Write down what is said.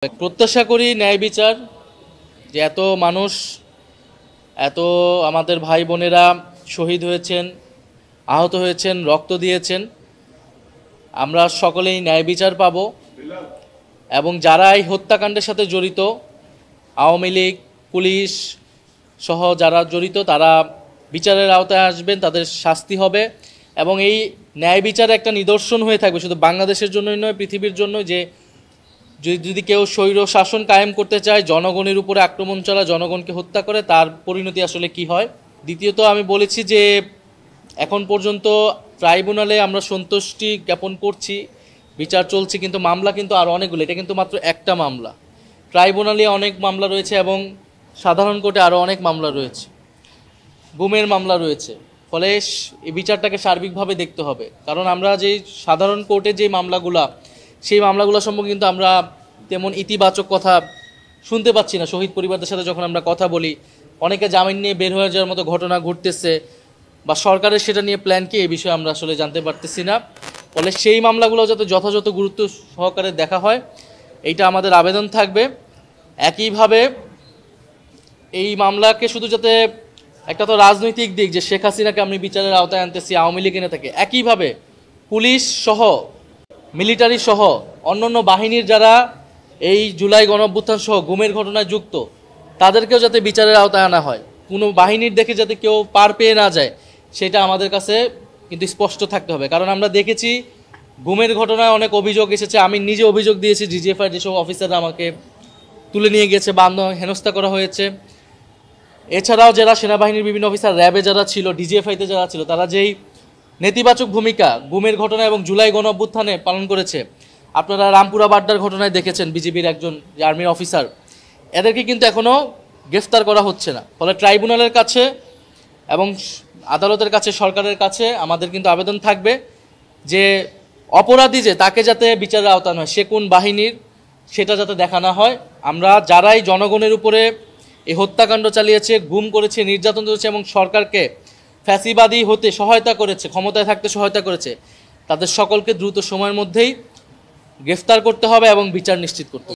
প্রত্যাশা করি ন্যায় বিচার, যে এত মানুষ, এত আমাদের ভাই বোনেরা শহীদ হয়েছেন, আহত হয়েছেন, রক্ত দিয়েছেন, আমরা সকলেই ন্যায় বিচার পাব। এবং যারা এই হত্যাকাণ্ডের সাথে জড়িত, আওয়ামী লীগ, পুলিশ সহ যারা জড়িত, তারা বিচারের আওতায় আসবেন, তাদের শাস্তি হবে। এবং এই ন্যায় বিচার একটা নিদর্শন হয়ে থাকবে শুধু বাংলাদেশের জন্যই নয়, পৃথিবীর জন্য, যে যদি কেউ স্বৈর শাসন কায়েম করতে চায়, জনগণের উপরে আক্রমণ চালা, জনগণকে হত্যা করে, তার পরিণতি আসলে কি হয়। দ্বিতীয়ত আমি বলেছি যে এখন পর্যন্ত ট্রাইব্যুনালে আমরা সন্তুষ্টি জ্ঞাপন করছি, বিচার চলছে, কিন্তু মামলা কিন্তু আরও অনেকগুলো, এটা কিন্তু মাত্র একটা মামলা। ট্রাইব্যুনালে অনেক মামলা রয়েছে এবং সাধারণ কোর্টে আরও অনেক মামলা রয়েছে, গুমের মামলা রয়েছে। ফলে এই বিচারটাকে সার্বিকভাবে দেখতে হবে, কারণ আমরা যেই সাধারণ কোর্টে যে মামলাগুলা, সেই মামলাগুলো সম্পর্কে কিন্তু আমরা তেমন ইতিবাচক কথা শুনতে পাচ্ছি না। শহীদ পরিবারদের সাথে যখন আমরা কথা বলি, অনেকে জামিন নিয়ে বের হয়ে যাওয়ার মতো ঘটনা ঘটতেছে, বা সরকারের সেটা নিয়ে প্ল্যান কি, এই বিষয়ে আমরা আসলে জানতে পারতেছি না। ফলে সেই মামলাগুলো যাতে যথাযথ গুরুত্ব সহকারে দেখা হয়, এইটা আমাদের আবেদন থাকবে। একইভাবে এই মামলাকে শুধু যাতে, একটা তো রাজনৈতিক দিক যে শেখ হাসিনাকে আমি বিচারের আওতায় আনতেছি, আওয়ামী লীগ এনে থাকে, একইভাবে পুলিশ সহ, মিলিটারি সহ অন্যান্য বাহিনীর যারা এই জুলাই গণঅভ্যুত্থান সহ গুমের ঘটনায় যুক্ত, তাদেরকেও যাতে বিচারের আওতায় আনা হয়। কোনো বাহিনীর দেখে যাতে কেউ পার পেয়ে না যায়, সেটা আমাদের কাছে কিন্তু স্পষ্ট থাকতে হবে। কারণ আমরা দেখেছি গুমের ঘটনায় অনেক অভিযোগ এসেছে, আমি নিজে অভিযোগ দিয়েছি, ডিজিএফআই যেসব অফিসাররা আমাকে তুলে নিয়ে গেছে বা হেনস্থা করা হয়েছে। এছাড়াও যারা সেনাবাহিনীর বিভিন্ন অফিসার, র্যাবে যারা ছিল, ডিজিএফআইতে যারা ছিল, তারা যেই নেতিবাচক ভূমিকা গুমের ঘটনা এবং জুলাই গণঅভ্যুত্থানে পালন করেছে, আপনারা রামপুরা বাড্ডার ঘটনায় দেখেছেন, বিজিবির একজন আর্মির অফিসার, এদেরকে কিন্তু এখনও গ্রেফতার করা হচ্ছে না। ফলে ট্রাইব্যুনালের কাছে এবং আদালতের কাছে, সরকারের কাছে আমাদের কিন্তু আবেদন থাকবে যে অপরাধী যে, তাকে যাতে বিচারের আওতায় হয়, সে কোন বাহিনীর সেটা যাতে দেখা না হয়। আমরা যারাই জনগণের উপরে এই হত্যাকাণ্ড চালিয়েছে, গুম করেছে, নির্যাতন করেছে এবং সরকারকে ফ্যাসিবাদী হতে সহায়তা করেছে, ক্ষমতায় থাকতে সহায়তা করেছে, তাদের সকলকে দ্রুত সময়ের মধ্যেই গ্রেফতার করতে হবে এবং বিচার নিশ্চিত করতে হবে।